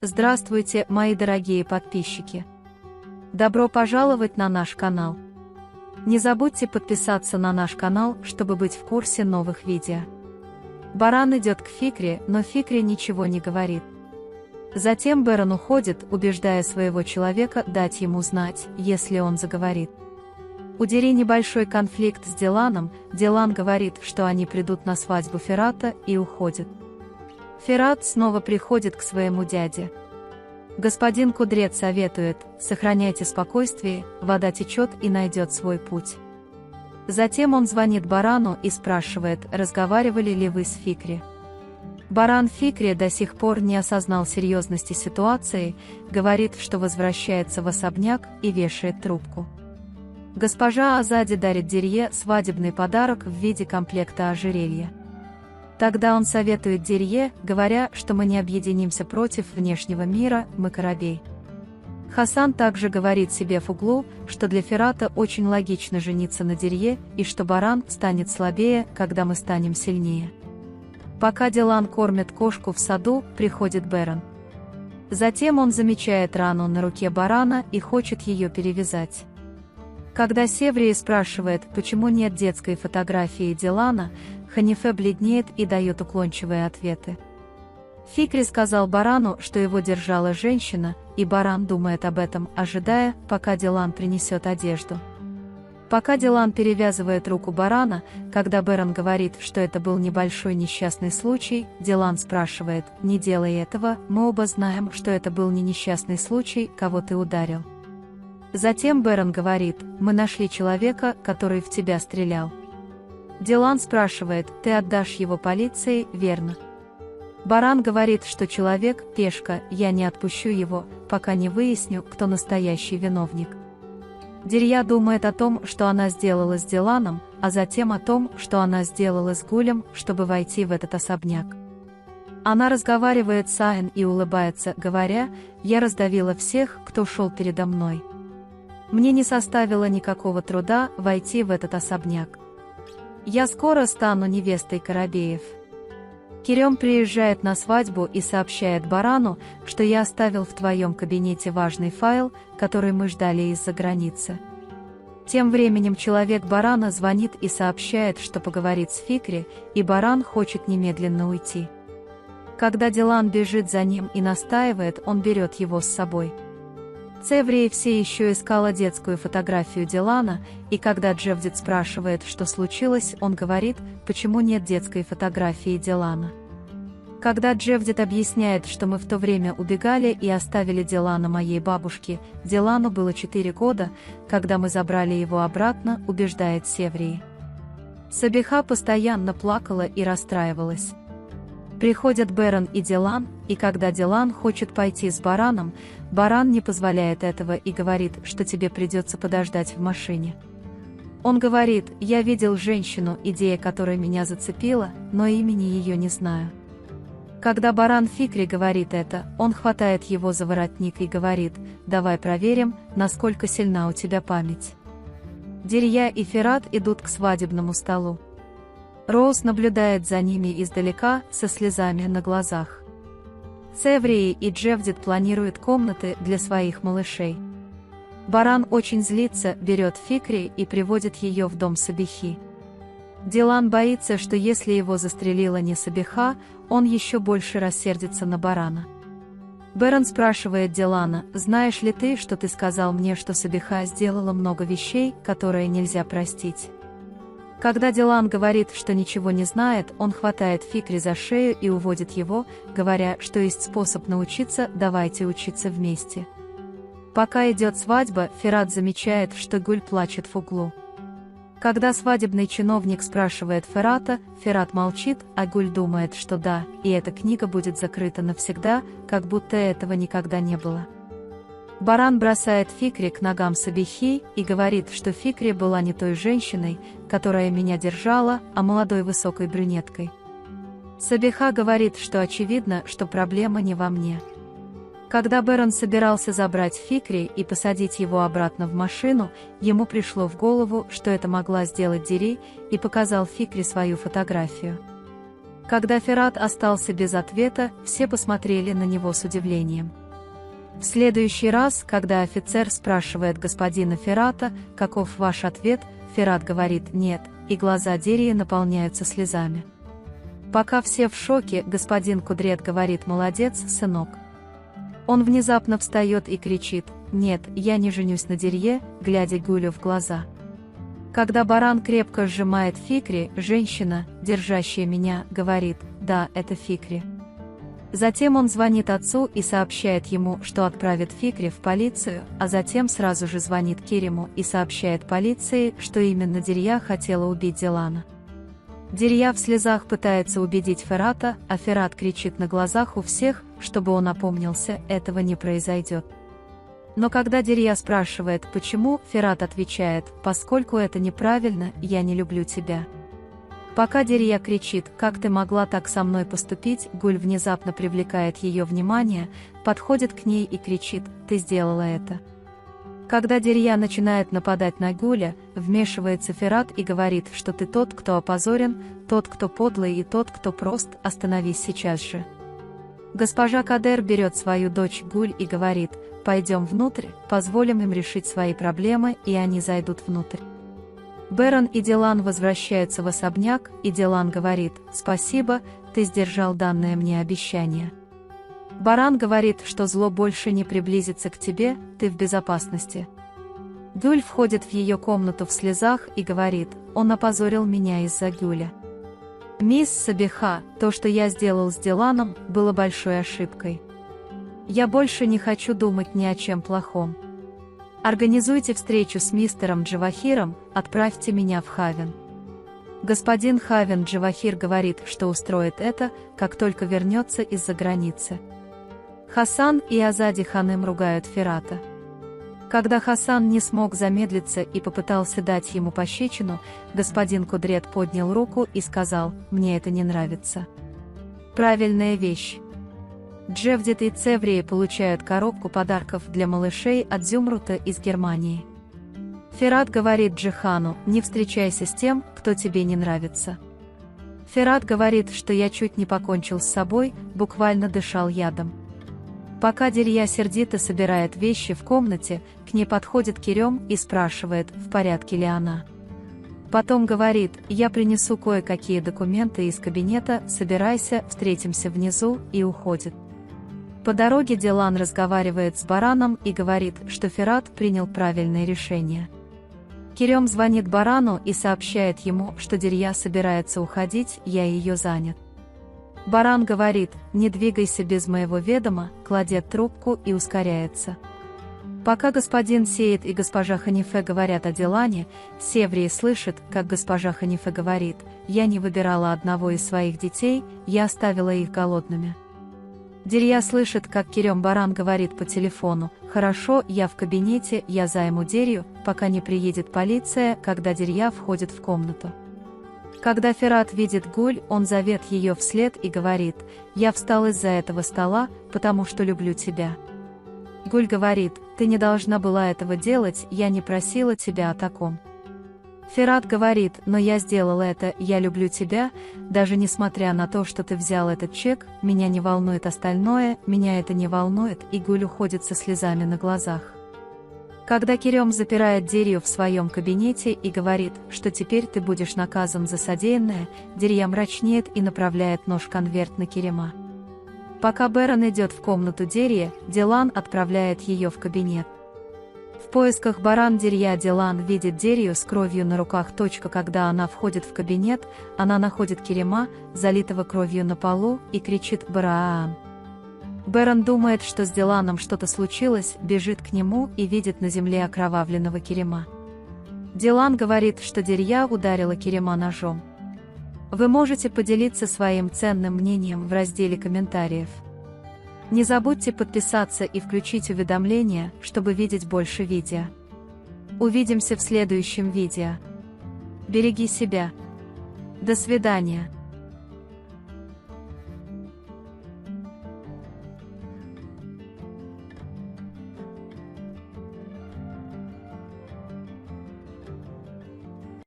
Здравствуйте, мои дорогие подписчики! Добро пожаловать на наш канал! Не забудьте подписаться на наш канал, чтобы быть в курсе новых видео. Баран идет к Фикре, но Фикре ничего не говорит. Затем Бэрон уходит, убеждая своего человека дать ему знать, если он заговорит. У Дери небольшой конфликт с Диланом, Дилан говорит, что они придут на свадьбу Феррата и уходит. Феррат снова приходит к своему дяде. Господин Кудрец советует: сохраняйте спокойствие, вода течет и найдет свой путь. Затем он звонит Барану и спрашивает, разговаривали ли вы с Фикри. Баран Фикри до сих пор не осознал серьезности ситуации, говорит, что возвращается в особняк и вешает трубку. Госпожа Азади дарит Дерье свадебный подарок в виде комплекта ожерелья. Тогда он советует Дерье, говоря, что мы не объединимся против внешнего мира, мы коробей. Хасан также говорит себе в углу, что для Феррата очень логично жениться на Дерье и что Баран станет слабее, когда мы станем сильнее. Пока Дилан кормит кошку в саду, приходит Бэрон. Затем он замечает рану на руке Барана и хочет ее перевязать. Когда Севри спрашивает, почему нет детской фотографии Дилана, Ханифе бледнеет и дает уклончивые ответы. Фикри сказал Барану, что его держала женщина, и Баран думает об этом, ожидая, пока Дилан принесет одежду. Пока Дилан перевязывает руку Барана, когда Бэрон говорит, что это был небольшой несчастный случай, Дилан спрашивает: «Не делай этого, мы оба знаем, что это был не несчастный случай, кого ты ударил». Затем Бэрон говорит: «Мы нашли человека, который в тебя стрелял». Дилан спрашивает: «Ты отдашь его полиции, верно?» Баран говорит, что человек – пешка, я не отпущу его, пока не выясню, кто настоящий виновник. Дерья думает о том, что она сделала с Диланом, а затем о том, что она сделала с Гулем, чтобы войти в этот особняк. Она разговаривает с Айн и улыбается, говоря: «Я раздавила всех, кто шел передо мной. Мне не составило никакого труда войти в этот особняк. Я скоро стану невестой Коробеев». Керем приезжает на свадьбу и сообщает Барану, что я оставил в твоем кабинете важный файл, который мы ждали из-за границы. Тем временем человек Барана звонит и сообщает, что поговорит с Фикри, и Баран хочет немедленно уйти. Когда Дилан бежит за ним и настаивает, он берет его с собой. Севри все еще искала детскую фотографию Дилана, и когда Джевдет спрашивает, что случилось, он говорит, почему нет детской фотографии Дилана. Когда Джевдет объясняет, что мы в то время убегали и оставили Дилана моей бабушке, Дилану было 4 года, когда мы забрали его обратно, убеждает Севри. Сабиха постоянно плакала и расстраивалась. Приходят Бэрон и Дилан, и когда Дилан хочет пойти с Бараном, Баран не позволяет этого и говорит, что тебе придется подождать в машине. Он говорит: «Я видел женщину, идея которой меня зацепила, но имени ее не знаю». Когда Баран Фикри говорит это, он хватает его за воротник и говорит: «Давай проверим, насколько сильна у тебя память». Дерья и Феррат идут к свадебному столу. Роуз наблюдает за ними издалека, со слезами на глазах. Севри и Джевдет планируют комнаты для своих малышей. Баран очень злится, берет Фикри и приводит ее в дом Сабихи. Дилан боится, что если его застрелила не Сабиха, он еще больше рассердится на Барана. Бэрон спрашивает Дилана: «Знаешь ли ты, что ты сказал мне, что Сабиха сделала много вещей, которые нельзя простить?» Когда Дилан говорит, что ничего не знает, он хватает Фикри за шею и уводит его, говоря, что есть способ научиться, давайте учиться вместе. Пока идет свадьба, Феррат замечает, что Гуль плачет в углу. Когда свадебный чиновник спрашивает Феррата, Феррат молчит, а Гуль думает, что да, и эта книга будет закрыта навсегда, как будто этого никогда не было. Баран бросает Фикри к ногам Сабихи и говорит, что Фикри была не той женщиной, которая меня держала, а молодой высокой брюнеткой. Сабиха говорит, что очевидно, что проблема не во мне. Когда Бэрон собирался забрать Фикри и посадить его обратно в машину, ему пришло в голову, что это могла сделать Дери, и показал Фикри свою фотографию. Когда Ферат остался без ответа, все посмотрели на него с удивлением. В следующий раз, когда офицер спрашивает господина Ферата, каков ваш ответ, Ферат говорит «нет», и глаза Дерии наполняются слезами. Пока все в шоке, господин Кудрет говорит «молодец, сынок». Он внезапно встает и кричит «нет, я не женюсь на Дерье», глядя Гюлю в глаза. Когда баран крепко сжимает Фикри, женщина, держащая меня, говорит «да, это Фикри». Затем он звонит отцу и сообщает ему, что отправит Фикри в полицию, а затем сразу же звонит Керему и сообщает полиции, что именно Дерья хотела убить Дилана. Дерья в слезах пытается убедить Ферата, а Ферат кричит на глазах у всех, чтобы он опомнился, этого не произойдет. Но когда Дерья спрашивает, почему, Ферат отвечает, поскольку это неправильно, я не люблю тебя. Пока Дерья кричит, как ты могла так со мной поступить, Гуль внезапно привлекает ее внимание, подходит к ней и кричит, ты сделала это. Когда Дерья начинает нападать на Гуля, вмешивается Ферат и говорит, что ты тот, кто опозорен, тот, кто подлый и тот, кто прост, остановись сейчас же. Госпожа Кадер берет свою дочь Гуль и говорит, пойдем внутрь, позволим им решить свои проблемы, и они зайдут внутрь. Берон и Дилан возвращаются в особняк, и Дилан говорит, спасибо, ты сдержал данное мне обещание. Баран говорит, что зло больше не приблизится к тебе, ты в безопасности. Гюль входит в ее комнату в слезах и говорит, он опозорил меня из-за Гюля. Мисс Сабиха, то, что я сделал с Диланом, было большой ошибкой. Я больше не хочу думать ни о чем плохом. Организуйте встречу с мистером Джавахиром, отправьте меня в Хавен. Господин Хавен Джавахир говорит, что устроит это, как только вернется из-за границы. Хасан и Азади Ханым ругают Ферата. Когда Хасан не смог замедлиться и попытался дать ему пощечину, господин Кудрет поднял руку и сказал, мне это не нравится. Правильная вещь. Джевдет и Цеврии получают коробку подарков для малышей от Зюмрута из Германии. Ферат говорит Джихану, не встречайся с тем, кто тебе не нравится. Ферат говорит, что я чуть не покончил с собой, буквально дышал ядом. Пока Дерья сердито собирает вещи в комнате, к ней подходит Керем и спрашивает, в порядке ли она. Потом говорит, я принесу кое-какие документы из кабинета, собирайся, встретимся внизу, и уходит. По дороге Дилан разговаривает с Бараном и говорит, что Ферат принял правильное решение. Керем звонит Барану и сообщает ему, что Дерья собирается уходить, я ее занят. Баран говорит, не двигайся без моего ведома, кладет трубку и ускоряется. Пока господин Сейд и госпожа Ханифе говорят о Дилане, Севрий слышит, как госпожа Ханифе говорит, я не выбирала одного из своих детей, я оставила их голодными. Дерья слышит, как Керем Баран говорит по телефону, хорошо, я в кабинете, я займу Дерью, пока не приедет полиция, когда Дерья входит в комнату. Когда Ферат видит Гуль, он зовет ее вслед и говорит, я встал из-за этого стола, потому что люблю тебя. Гуль говорит, ты не должна была этого делать, я не просила тебя о таком. Ферат говорит, но я сделал это, я люблю тебя, даже несмотря на то, что ты взял этот чек, меня не волнует остальное, меня это не волнует, и Гуль уходит со слезами на глазах. Когда Керем запирает Дерью в своем кабинете и говорит, что теперь ты будешь наказан за содеянное, Дерья мрачнеет и направляет нож-конверт на Керема. Пока Берон идет в комнату Дерьи, Дилан отправляет ее в кабинет. В поисках Баран Дерья Дилан видит Дерью с кровью на руках. Когда она входит в кабинет, она находит Керема, залитого кровью на полу, и кричит «Бараан». Берон думает, что с Диланом что-то случилось, бежит к нему и видит на земле окровавленного Керема. Дилан говорит, что Дерья ударила Керема ножом. Вы можете поделиться своим ценным мнением в разделе комментариев. Не забудьте подписаться и включить уведомления, чтобы видеть больше видео. Увидимся в следующем видео. Береги себя. До свидания.